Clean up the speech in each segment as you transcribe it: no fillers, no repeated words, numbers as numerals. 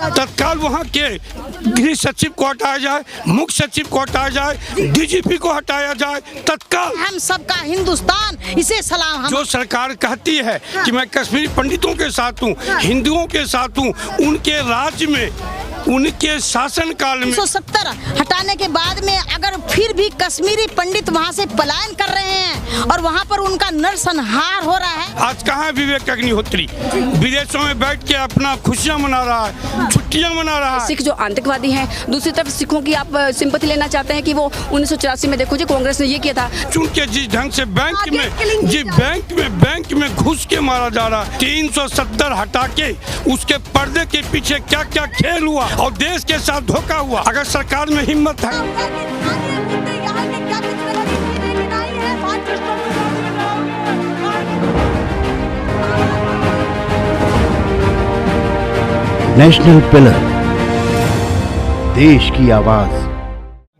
तत्काल वहाँ के गृह सचिव को हटाया जाए, मुख्य सचिव को हटाया जाए, डीजीपी को हटाया जाए तत्काल। हम सबका हिंदुस्तान, इसे सलाम। जो सरकार कहती है कि मैं कश्मीरी पंडितों के साथ हूँ, हिंदुओं के साथ हूँ, उनके राज्य में, उनके शासन काल में 1970 हटाने के बाद में अगर फिर भी कश्मीरी पंडित वहाँ से पलायन कर रहे हैं और वहाँ पर उनका नरसंहार हो रहा है। आज कहाँ है विवेक अग्निहोत्री? विदेशों में बैठ के अपना खुशियाँ मना रहा है, छुट्टियाँ मना रहा है। सिख जो आतंकवादी हैं, दूसरी तरफ सिखों की आप सिंपैथी लेना चाहते हैं कि वो 1984 में देखो जी कांग्रेस ने ये किया था। चुन के जिस ढंग से बैंक में घुस के मारा जा रहा है, 370 हटा के उसके पर्दे के पीछे क्या क्या खेल हुआ और देश के साथ धोखा हुआ। अगर सरकार में हिम्मत है, नेशनल पिलर, देश की आवाज।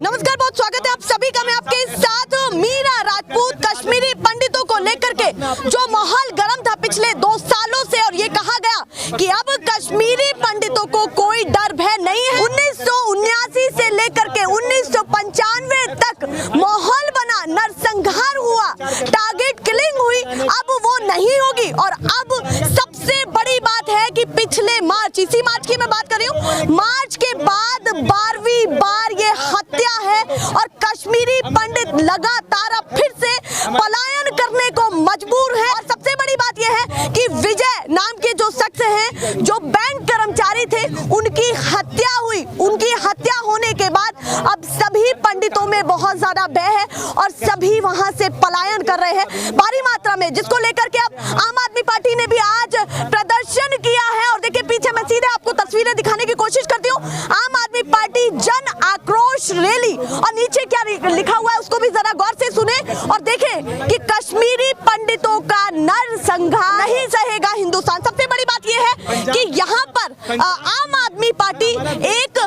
नमस्कार, बहुत स्वागत है आप सभी का। मैं आपके साथ मीरा राजपूत। कश्मीरी पंडितों को लेकर के जो माहौल गर्म था पिछले 2 सालों से, और ये कहा गया कि अब कश्मीरी पंडितों को कोई डर भय नहीं है। 1979 से लेकर के 1995 तक माहौल बना, नरसंहार हुआ, टारगेट किलिंग हुई, अब वो नहीं होगी। और अब सबसे बड़ी बात है कि पिछले मार्च, इसी मार्च की मैं बात कर रही हूँ, मार्च के बाद 12वीं बार ये हत्या है और कश्मीरी पंडित लगातार अब फिर से पलायन करने को मजबूर है। और सबसे बड़ी बात यह है कि विजय नाम के जो शख्स हैं, जो बैंक कर्मचारी थे, उनकी हत्या हुई। उनकी हत्या होने के बाद अब सभी पंडितों में बहुत ज्यादा भय है और सभी वहां से पलायन कर रहे हैं भारी मात्रा में, जिसको लेकर के अब आम आदमी पार्टी ने भी आज प्रदर्शन किया है। और देखिए पीछे मैं सीधे आपको तस्वीरें दिखाने की कोशिश करती हूँ। आम आदमी पार्टी जन आक्रोश रैली, और नीचे क्या लिखा हुआ है उसको भी जरा गौर से सुने और देखें कि कश्मीरी पंडितों का नरसंहार नहीं सहेगा हिंदुस्तान। सबसे बड़ी बात यह है कि यहाँ पर आम आदमी पार्टी एक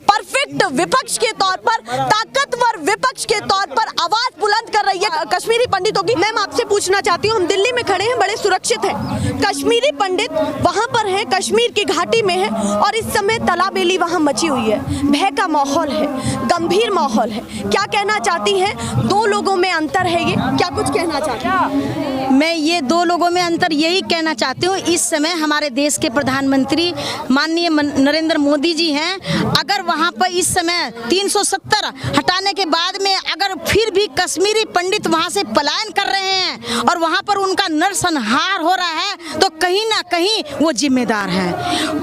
परफेक्ट विपक्ष के तौर पर, ताकतवर विपक्ष के तौर पर आवाज बुलंद कर रही है कश्मीरी पंडितों की। मैम आपसे पूछना चाहती हूँ, हम दिल्ली में खड़े हैं, बड़े सुरक्षित हैं, कश्मीरी पंडित वहाँ पर है, कश्मीर की घाटी में है और इस समय तलाबेली वहाँ मची हुई है, भय का माहौल है, गंभीर माहौल है। क्या कहना चाहती हैं? 2 लोगों में अंतर है, ये क्या कुछ कहना चाहती हैं? मैं ये 2 लोगों में अंतर यही कहना चाहती हूँ, इस समय हमारे देश के प्रधानमंत्री माननीय नरेंद्र मोदी जी हैं। अगर वहाँ पर इस समय 370 हटाने के बाद में अगर फिर भी कश्मीरी पंडित वहाँ से पलायन कर रहे हैं और वहाँ पर उनका नरसंहार हो रहा है, तो कहीं ना कहीं वो जिम्मेदार हैं,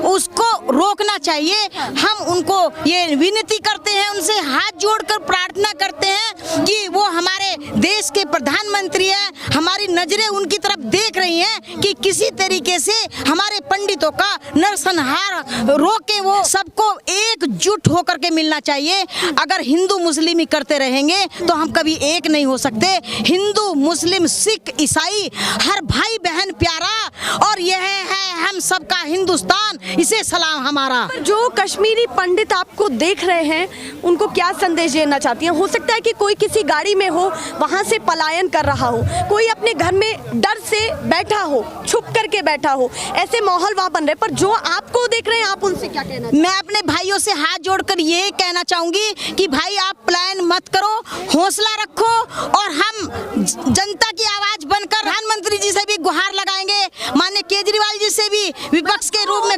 उसको रोकना चाहिए। हम उनको ये विनती करते हैं, उनसे हाथ जोड़कर प्रार्थना करते हैं कि वो हमारे देश के प्रधानमंत्री हैं, हमारी नजरें उनकी तरफ देख रही हैं कि किसी तरीके से हमारे पंडितों का नरसंहार रोके। वो सबको एकजुट होकर के मिलना चाहिए। अगर हिंदू मुस्लिम ही करते रहेंगे तो हम कभी एक नहीं हो सकते। हिंदू मुस्लिम सिख ईसाई हर भाई बहन प्यारा, और यह है हम सबका हिंदुस्तान, इसे सलाम हमारा। जो कश्मीरी पंडित आपको देख रहे हैं, उनको क्या संदेश देना चाहती हैं? हो सकता है कि कोई किसी गाड़ी में हो, वहां से पलायन कर रहा हो, कोई अपने घर में डर से बैठा हो, छुप करके बैठा हो, ऐसे माहौल वहां बन रहे, पर जो आपको देख रहे हैं, आप उनसे क्या कहना? मैं अपने भाइयों से हाथ जोड़कर ये कहना चाहूंगी कि भाई आप पलायन मत करो, हौसला रखो, और हम जनता की आवाज बनकर प्रधानमंत्री जी से भी गुहार लगाएंगे, माननीय केजरीवाल जी से भी विपक्ष के रूप में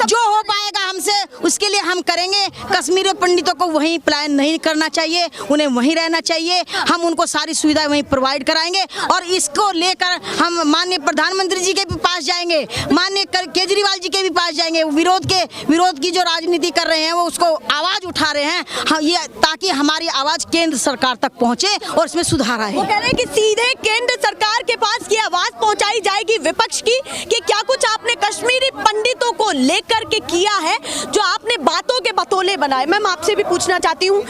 जो हो पाएगा हमसे, उसके लिए हम करेंगे। कश्मीरी पंडितों को वहीं पलायन नहीं करना चाहिए, उन्हें वहीं रहना चाहिए। हम उनको सारी सुविधाएं वहीं प्रोवाइड कराएंगे और इसको लेकर हम माननीय प्रधानमंत्री जी के भी पास जाएंगे, माननीय केजरीवाल जी के भी पास जाएंगे। विरोध की जो राजनीति कर रहे हैं वो उसको आवाज उठा रहे हैं, ये ताकि हमारी आवाज केंद्र सरकार तक पहुंचे और इसमें सुधार आए। वो कह रहे हैं कि सीधे केंद्र सरकार के पास ये आवाज पहुंचाई जाएगी विपक्ष की कि क्या कुछ आपने कश्मीरी पंडितों को लेकर के किया है, जो आपने बातों के बतौले बनाए। मैम आपसे भी पूछना चाहती हूँ,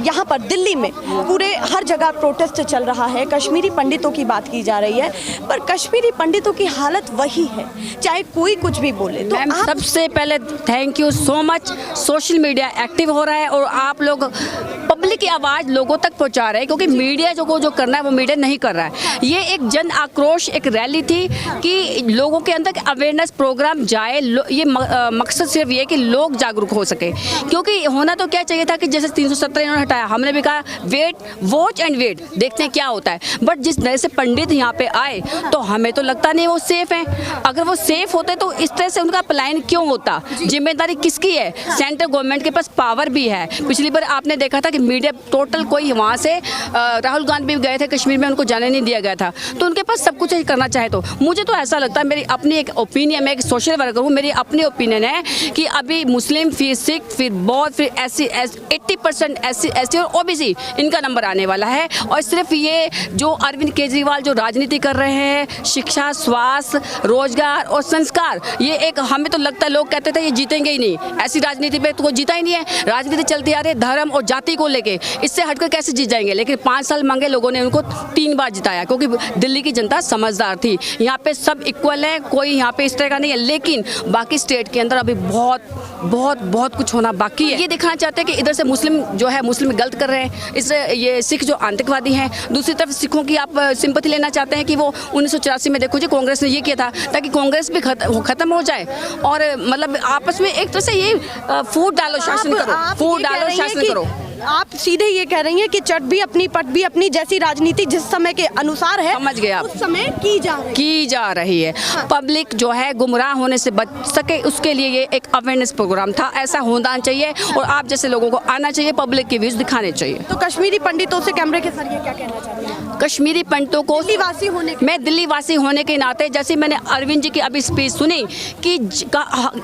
यहाँ पर दिल्ली में पूरे हर जगह प्रोटेस्ट चल रहा है, कश्मीरी पंडितों की बात की जा रही है, पर कश्मीरी पंडितों की हालत वही है, चाहे कोई कुछ भी बोले। तो सबसे पहले thank you so much, social media active हो रहा है और आप लोग पब्लिक की आवाज़ लोगों तक पहुंचा रहे हैं, क्योंकि मीडिया जो करना है वो मीडिया नहीं कर रहा है। ये एक जन आक्रोश, एक रैली थी कि लोगों के अंदर अवेयरनेस प्रोग्राम जाए। ये मकसद सिर्फ ये कि लोग जागरूक हो सके, क्योंकि होना तो क्या चाहिए था कि जैसे 317 इन्होंने हटाया, हमने भी कहा वेट, वॉच एंड वेट, देखते हैं क्या होता है। बट जिस तरह से पंडित यहाँ पे आए तो हमें तो लगता नहीं वो सेफ है। अगर वो सेफ होते तो इस तरह से उनका पलायन क्यों होता? जिम्मेदारी किसकी है? सेंट्रल गवर्नमेंट के पास पावर भी है। पिछली बार आपने देखा था कि मीडिया टोटल कोई वहाँ से राहुल गांधी भी गए थे कश्मीर में, उनको जाने नहीं दिया गया था। तो उनके पास सब कुछ करना चाहे तो मुझे तो ऐसा लगता है, मेरी अपनी एक ओपिनियन, मैं एक सोशल वर्कर हूँ, मेरी अपनी ओपिनियन है कि अभी मुस्लिम, फिर सिख, फिर बौद्ध, फिर SC 80% SC और OBC इनका नंबर आने वाला है। और सिर्फ ये जो अरविंद केजरीवाल जो राजनीति कर रहे हैं, शिक्षा, स्वास्थ्य, रोजगार और संस्कार, ये एक हमें तो लगता है, लोग कहते थे ये जीतेंगे ही नहीं, ऐसी राजनीति पे तो जीता ही नहीं है। राजनीति चलती आ रही है धर्म और जाति को लेके, इससे हटकर कैसे जीत जाएंगे? लेकिन 5 साल मांगे लोगों ने उनको 3 बार जिताया, क्योंकि दिल्ली की जनता समझदार थी। यहाँ पे सब इक्वल है, कोई यहाँ पे इस तरह का नहीं है। लेकिन बाकी स्टेट के अंदर अभी बहुत बहुत बहुत कुछ होना बाकी है। ये दिखाना चाहते हैं कि इधर से मुस्लिम जो है मुस्लिम गलत कर रहे हैं, इससे ये सिख जो आतंकवादी हैं, दूसरी तरफ सिखों की आप सिंपैथी लेना चाहते हैं कि वो 1984 में देखो जी कांग्रेस ने ये किया था ताकि कांग्रेस भी खत्म हो जाए। और मतलब आपस में एक तरह से ये फूट डालो शासन करो, फूट डालो शासन करो। आप सीधे ये कह रही हैं कि चट भी अपनी पट भी अपनी, जैसी राजनीति जिस समय के अनुसार है, समझ गए आप, उस समय की जा रही है। हाँ। पब्लिक जो है गुमराह होने से बच सके उसके लिए ये एक अवेयरनेस प्रोग्राम था। ऐसा होना चाहिए और आप जैसे लोगों को आना चाहिए, पब्लिक के व्यूज दिखाने चाहिए। तो कश्मीरी पंडितों से कैमरे के जरिए क्या कहना चाहती हैं? कश्मीरी पंडितों को, मैं दिल्ली वासी होने के नाते, जैसे मैंने अरविंद जी की अभी स्पीच सुनी कि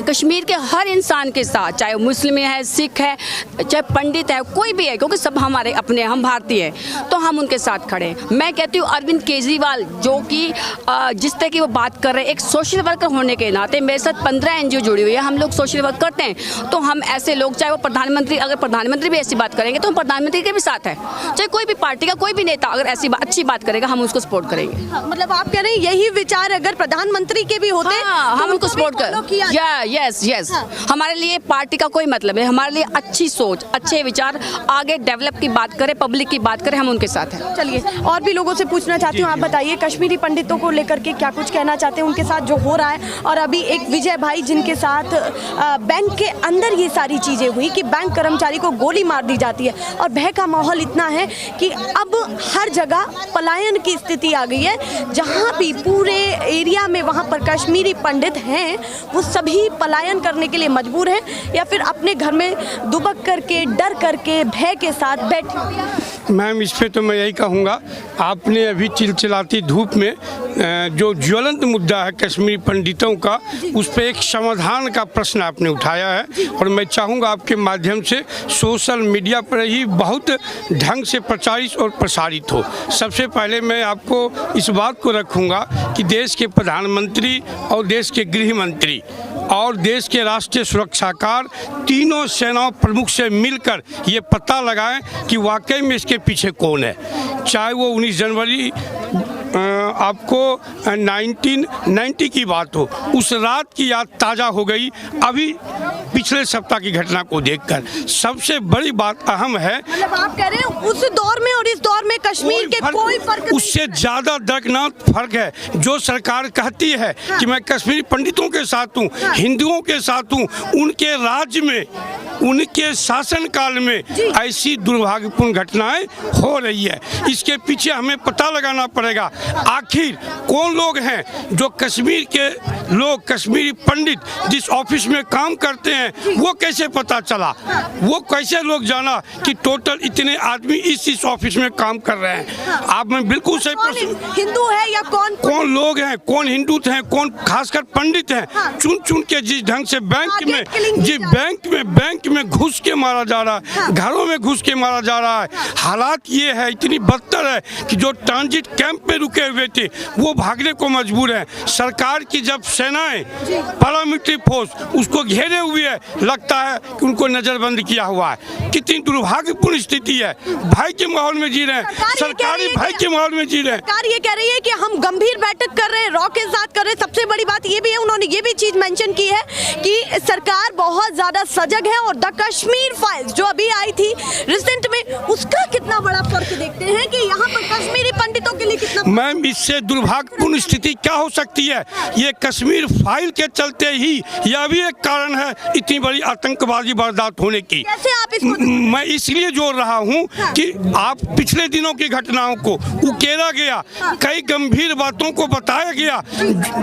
कश्मीर के हर इंसान के साथ, चाहे मुस्लिम है, सिख है, चाहे पंडित है, कोई भी है, क्योंकि सब हमारे अपने, हम भारतीय हैं, तो हम उनके साथ खड़े हैं। मैं कहती हूँ अरविंद केजरीवाल जो कि जिस तरह की वो बात कर रहे हैं, एक सोशल वर्कर होने के नाते, मेरे साथ 15 NGO जुड़ी हुई है, हम लोग सोशल वर्क करते हैं। तो हम ऐसे लोग, चाहे वो प्रधानमंत्री, अगर प्रधानमंत्री भी ऐसी बात करेंगे तो हम प्रधानमंत्री के भी साथ हैं। चाहे कोई भी पार्टी का कोई भी नेता अगर ऐसी अच्छी बात करेगा, हम उसको सपोर्ट करेंगे। मतलब आप कह रहे हैं यही विचार अगर प्रधानमंत्री के भी होते, हाँ, हम उनको सपोर्ट कर, यस। हमारे लिए पार्टी का कोई मतलब है, हमारे लिए अच्छी सोच, अच्छे विचार, आगे डेवलप की बात करें, पब्लिक की बात करें, हम उनके साथ हैं। चलिए और भी लोगों से पूछना चाहती हूँ, आप बताइए कश्मीरी पंडितों को लेकर के क्या कुछ कहना चाहते हैं, उनके साथ जो हो रहा है। और अभी एक विजय भाई जिनके साथ बैंक के अंदर ये सारी चीजें हुई कि बैंक कर्मचारी को गोली मार दी जाती है और भय का माहौल इतना है कि अब हर जगह पलायन की स्थिति आ गई है। जहाँ भी पूरे एरिया में वहाँ पर कश्मीरी पंडित हैं, वो सभी पलायन करने के लिए मजबूर हैं या फिर अपने घर में दुबक करके, डर करके, भय के साथ बैठे। मैम, इस पे तो मैं यही कहूँगा, आपने अभी चिलचिलाती धूप में जो ज्वलंत मुद्दा है कश्मीरी पंडितों का, उस पर एक समाधान का प्रश्न आपने उठाया है। और मैं चाहूँगा आपके माध्यम से सोशल मीडिया पर ही बहुत ढंग से प्रचारित और प्रसारित हो। सबसे पहले मैं आपको इस बात को रखूँगा कि देश के प्रधानमंत्री और देश के गृह मंत्री और देश के राष्ट्रीय सुरक्षाकार तीनों सेनाओं प्रमुख से मिलकर ये पता लगाएं कि वाकई में इसके पीछे कौन है। चाहे वो 19 जनवरी आपको 1990 की बात हो, उस रात की याद ताज़ा हो गई अभी पिछले सप्ताह की घटना को देखकर। सबसे बड़ी बात अहम है, मतलब आप कह रहे हैं उस दौर में और इस दौर में कश्मीर के कोई फर्क, उससे ज़्यादा दर्दनाक फर्क है। जो सरकार कहती है कि मैं कश्मीरी पंडितों के साथ हूँ, हिंदुओं के साथ हूँ, उनके राज्य में, उनके शासनकाल में ऐसी दुर्भाग्यपूर्ण घटनाएं हो रही है। इसके पीछे हमें पता लगाना पड़ेगा आखिर कौन लोग हैं जो कश्मीर के लोग, कश्मीरी पंडित जिस ऑफिस में काम करते हैं, वो कैसे पता चला, वो कैसे लोग जाना कि टोटल इतने आदमी इस ऑफिस में काम कर रहे हैं। आप में बिल्कुल सही प्रश्न, हिंदू है या कौन लोग हैं, कौन हिंदू हैं, कौन खासकर पंडित हैं, चुन चुन के जिस ढंग से बैंक में घुस के मारा जा रहा है, घरों में घुस के मारा जा रहा है। हालात ये है, इतनी बदतर है कि जो ट्रांजिट कैंप में रुके हुए थे वो भागने को मजबूर हैं। सरकार की जब सेनाएं, पैरामिलिट्री फोर्स उसको घेरे हुए है, लगता है कि उनको नजरबंद किया हुआ है। कितनी दुर्भाग्यपूर्ण स्थिति है। भय के माहौल में जी रहे हैं, सरकारी भय के माहौल में जी रहे हैं। सरकार ये कह रही है कि हम गंभीर बैठक कर रहे हैं, रॉ के साथ कर रहे हैं। सबसे बड़ी बात ये भी है, उन्होंने ये भी चीज मेंशन की है कि सरकार बहुत ज्यादा सजग है और द कश्मीर फाइल्स जो अभी आई थी रिसेंट में, उसका कितना बड़ा फर्क देखते हैं कि यहाँ पर कश्मीरी पंडितों के लिए कितना। मैम, इससे दुर्भाग्यपूर्ण स्थिति क्या हो सकती है? ये कश्मीर फाइल के चलते ही यह भी एक कारण है इतनी बड़ी आतंकवादी वारदात होने की। कैसे आप इसको? मैं इसलिए जोड़ रहा हूँ कि आप पिछले दिनों की घटनाओं को उकेरा गया, कई गंभीर बातों को बताया गया।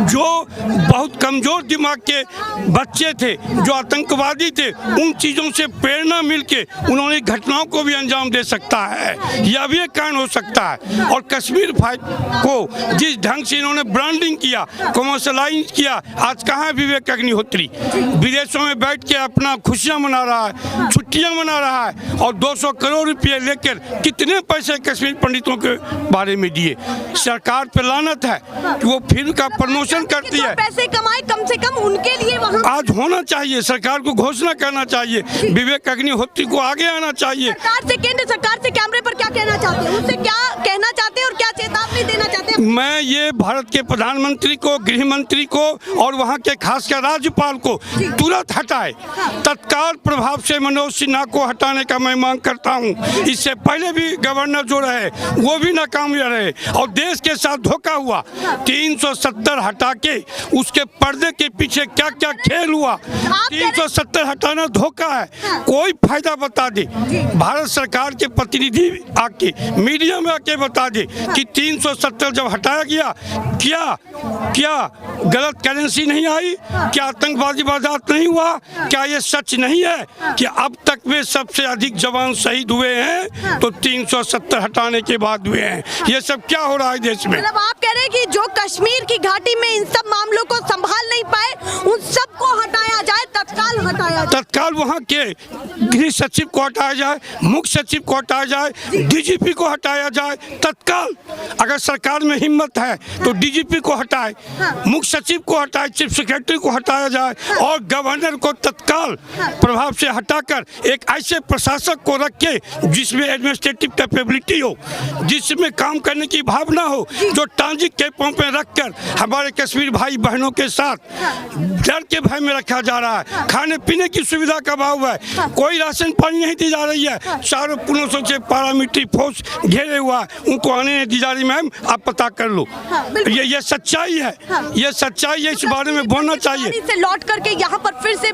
जो बहुत कमजोर दिमाग के बच्चे थे, जो आतंकवादी थे, उन चीजों से प्रेरणा मिलके उन्होंने घटनाओं को भी अंजाम दे सकता है, यह भी एक कारण हो सकता है। और कश्मीर फाइल को जिस ढंग से इन्होंने ब्रांडिंग किया, कमर्शलाइज किया, आज कहाँ है विवेक अग्निहोत्री? विदेशों में बैठ के अपना खुशियां मना रहा है, छुट्टियां मना रहा है, और 200 करोड़ रुपए लेकर कितने पैसे कश्मीर पंडितों के बारे में दिए। सरकार पे लानत है कि वो फिल्म का प्रमोशन करती है। पैसे कमाए कम से कम उनके लिए वहाँ आज होना चाहिए, सरकार को घोषणा करना चाहिए, विवेक अग्निहोत्री को आगे आना चाहिए। सरकार से, केंद्र सरकार से कैमरे पर क्या कहना चाहते हैं, उनसे क्या कहना चाहते हैं और क्या चेतावनी देना चाहते हैं? मैं ये भारत के प्रधानमंत्री को, गृह मंत्री को और वहाँ के खासकर राज्यपाल को तुरंत हटाए, तत्काल प्रभाव से मनोज सिन्हा को हटाने का मैं मांग करता हूँ। इससे पहले भी गवर्नर जो रहे वो भी नाकामयाब रहे और देश के साथ धोखा हुआ। 370 हटा के उसके पर्दे के पीछे क्या क्या खेल हुआ। 370 हटाना धोखा है, कोई फायदा बता दे। भारत सरकार के प्रतिनिधि आके मीडिया में आके बता दे कि 370 जब हटाया गया, क्या गलत करेंसी नहीं आई, क्या आतंकवादी वारदात नहीं हुआ, क्या ये सच नहीं है कि अब तक में सबसे अधिक जवान शहीद हुए हैं तो 370 हटाने के बाद हुए हैं? ये सब क्या हो रहा है देश में? मतलब आप कह रहे हैं कि जो कश्मीर की घाटी में इन सब मामलों को संभाल नहीं पाए, उन सबको हटाया जाए, तत्काल हटाया जाए। तत्काल वहाँ के गृह सचिव को हटाया जाए, मुख्य सचिव को हटाया जाए, डीजीपी को हटाया जाए तत्काल। अगर सरकार में हिम्मत है तो डीजीपी को हटाए, मुख्य सचिव को हटाए, चीफ सेक्रेटरी को हटाया जाए और गवर्नर को तत्काल प्रभाव से हटाकर एक ऐसे प्रशासक को रखे जिसमें एडमिनिस्ट्रेटिव कैपेबिलिटी हो, जिसमें काम करने की भावना हो, जो ट्रांजिट कैंपों पे रखकर हमारे कश्मीर भाई बहनों के साथ डर के भय में रखा जा रहा है। खाने पीने की सुविधा का अभाव है, कोई राशन पानी नहीं दी जा रही है, चारों पुलिसों से पैरामिलिट्री फोर्स घेरे हुआ है, उनको आने नहीं दी जा रही। मैम, आप पता कर लो, ये सच्चाई है, ये सच्चाई है, इस बारे में बोलना चाहिए। से लौट करके यहाँ पर फिर से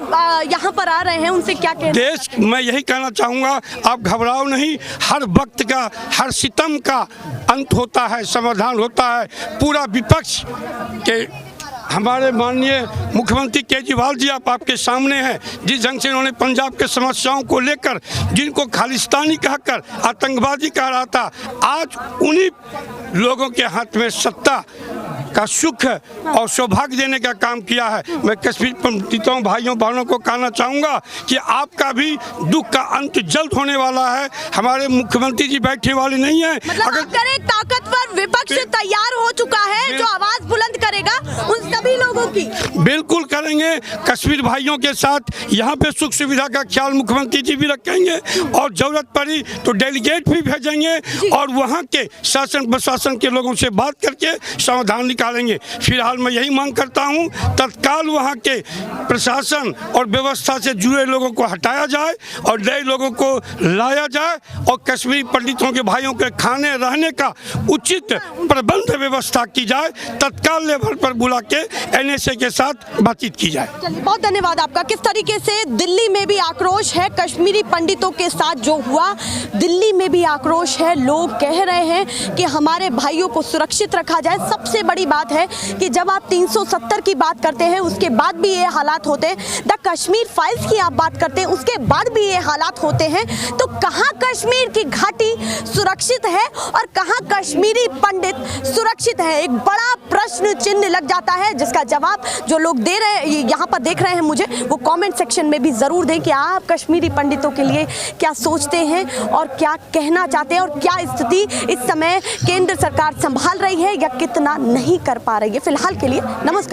यहाँ पर आ रहे हैं, उनसे क्या कहना? देश, मैं यही कहना चाहूँगा, आप घबराओ नहीं, हर वक्त का, हर सितम का अंत होता है, समाधान होता है। पूरा विपक्ष के हमारे माननीय मुख्यमंत्री केजरीवाल जी आपके सामने हैं, जिस ढंग से उन्होंने पंजाब के समस्याओं को लेकर, जिनको खालिस्तानी कहकर आतंकवादी कह रहा था, आज उन्हीं लोगों के हाथ में सत्ता का सुख और सौभाग्य देने का काम किया है। मैं कश्मीर पंडितों भाइयों बहनों को कहना चाहूँगा कि आपका भी दुख का अंत जल्द होने वाला है। हमारे मुख्यमंत्री जी बैठे वाले नहीं है। मतलब अगर एक ताकतवर विपक्ष तैयार हो चुका है जो आवाज बुलंद करेगा उन सभी लोगों की, बिल्कुल करेंगे। कश्मीर भाइयों के साथ यहाँ पे सुख सुविधा का ख्याल मुख्यमंत्री जी भी रखेंगे और जरूरत पड़ी तो डेलीगेट भी भेजेंगे और वहाँ के शासन प्रशासन के लोगों से बात करके समाधान निकालेंगे। फिलहाल मैं यही मांग करता हूँ, तत्काल वहाँ के प्रशासन और व्यवस्था से जुड़े लोगों को हटाया जाए और नए लोगों को लाया जाए और कश्मीरी पंडितों के भाइयों के खाने रहने का उचित प्रबंध व्यवस्था की जाए। तत्काल लेवल पर बुला के एनएसए के साथ बातचीत की जाए। चलिए, बहुत धन्यवाद आपका। किस तरीके से दिल्ली में भी आक्रोश है कश्मीरी पंडितों के साथ जो हुआ, दिल्ली में भी आक्रोश है। लोग कह रहे हैं कि हमारे भाइयों को सुरक्षित रखा जाए। सबसे बड़ी बात है कि जब आप 370 की बात करते हैं उसके बाद भी ये हालात होते हैं, द कश्मीर फाइल्स की आप बात करते हैं उसके बाद भी ये हालात होते हैं, तो कहां कश्मीर की घाटी सुरक्षित है और कहां कश्मीरी पंडित सुरक्षित है? एक बड़ा प्रश्न चिन्ह लग जाता है, जिसका जवाब जो लोग दे रहे हैं, यहाँ पर देख रहे हैं मुझे, वो कमेंट सेक्शन में भी जरूर दें कि आप कश्मीरी पंडितों के लिए क्या सोचते हैं और क्या कहना चाहते हैं और क्या स्थिति इस समय केंद्र सरकार संभाल रही है या कितना नहीं कर पा रही है। फिलहाल के लिए नमस्कार।